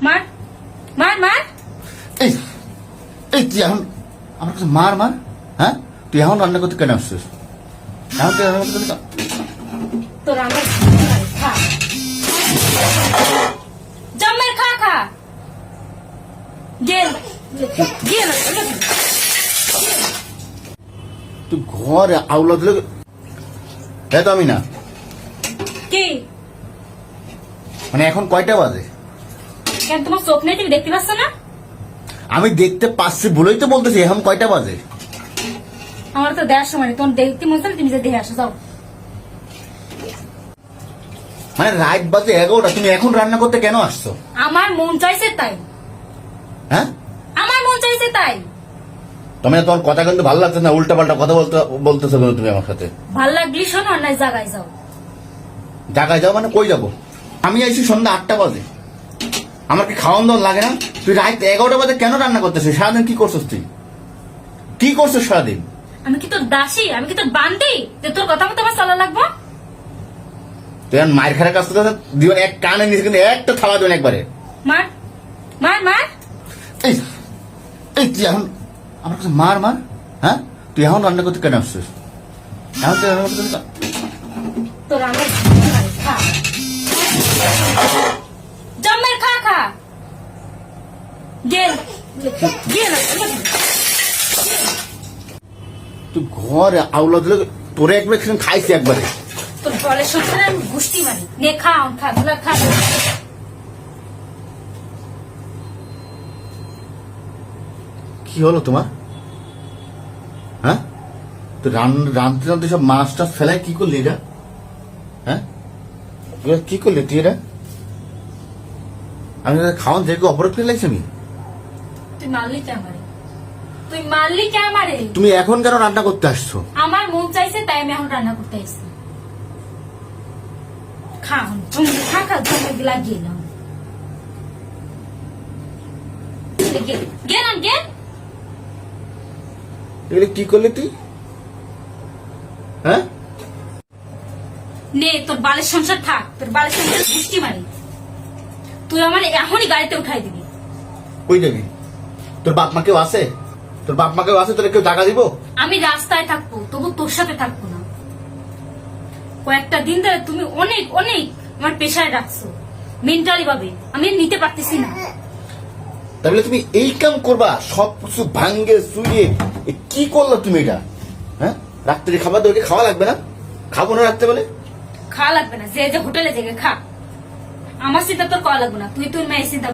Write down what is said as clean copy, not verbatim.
মার মার মার। এই এই তুই এখন আমার কাছে মার মার। হ্যাঁ, তুই এখন রান্না করতে কেন আসছিস? এখন তুই রান্না করতে কেন? তোর আমার খা জম্মের খা খা গেল গেল। তুই ঘরে আউলা দিলে তো আমি না, কি মানে এখন কয়টা বাজে? কেন তোমার চোখ নেই, তুমি দেখতে পাচ্ছ না? আমি দেখতে পাচ্ছি বলেই তো বলতেছি এখন কয়টা বাজে। আমার তো দেওয়ার সময় নেই, তোমার দেখতে মনে হচ্ছে তুমি যে দেখে আসো, যাও। মানে রাত বাজে 11টা, তুমি এখন রান্না করতে কেন আসছো? আমার মন চাইছে তাই, হ্যাঁ, আমার মন চাইছে তাই। তুমি তোমার কথা কিন্তু ভালো লাগছে না, উল্টা পাল্টা কথা বলতেছো কেন তুমি আমার সাথে? ভাল লাগলি শোনো, আর নাই জাগায় যাও। ঢাকায় যাও মানে কই যাবো? আমি আইছি সন্ধ্যা 8টা বাজে, আমার কি খাওয়ান দাওয়ান লাগে না? তুই রাত 11টা বাজে কেন রান্না করতেছিস? সারাদিন কি করছিস তুই? কি করছিস সারাদিন? আমি কি তোর দাসী? আমি কি তোর বান্দি যে তোর কথা মতো আমার চলা লাগবো? তুই এখন মায়ের খারাপ কাজ করতে দিবেন, এক কানে নিচে কিন্তু একটা থালা দেবেন একবারে। মার মার মার। এই এই তুই এখন আমার কাছে মার মার। হ্যাঁ, তুই এখন রান্না করতে কেন আসছিস? এখন তুই রান্না করতে কেন? তোর আমার খা জম্মের খা খা গেল গেল। তুই ঘরে আউলা দিলে তোরে একবার খাইছি একবারে। তোর বলে সত্যি আমি গুষ্টি মারি নে, খা খা দুলা খা। কি হলো তোমার? হ্যাঁ, তুই রাঁধতে রাঁধতে সব মাছ টাছ ফেলায় কি করলি এটা? হ্যাঁ, এবার কি করলি তুই এটা? আমি খাওয়ান থেকে অপরাধ করে লাগছি আমি? তুই মারলি কে আমারে? তুই মারলি কে আমারে? তুমি এখন কেন রান্না করতে আসছো? আমার মন চাইছে তাই আমি এখন রান্না করতে আসছি। খা জম্মে খা খা জম্মে গিলা গেলাম গেলাম গেল। এগুলো কি করলি তুই? হ্যাঁ, নে তোর বালের সংসার থাক, তোর বালের সংসার গুষ্টি মারি। তুই আমার এখনই গাড়িতে উঠাই দিবি। কই যাবি? তোর বাপ মা কেউ আছে? তোর বাপ মা কেউ আছে? তোর কেউ টাকা দিব? আমি রাস্তায় থাকবো, তবু তোর সাথে থাকবো না। কয়েকটা দিন ধরে তুমি অনেক অনেক আমার পেশায় রাখছো মেন্টালি ভাবে, আমি আর নিতে পারতেছি না। তাহলে তুমি এই কাম করবা? সব কিছু ভাঙ্গে চুরিয়ে কি করলো তুমি এটা? হ্যাঁ, রাত্রে খাবার দেওয়া খাওয়া লাগবে না? খাবো না রাখতে বলে? খাওয়া লাগবে না, যে যে হোটেলে জেগে খা। আমার চিন্তা তোর করা লাগবে না, তুই তোর মেয়ের চিন্তা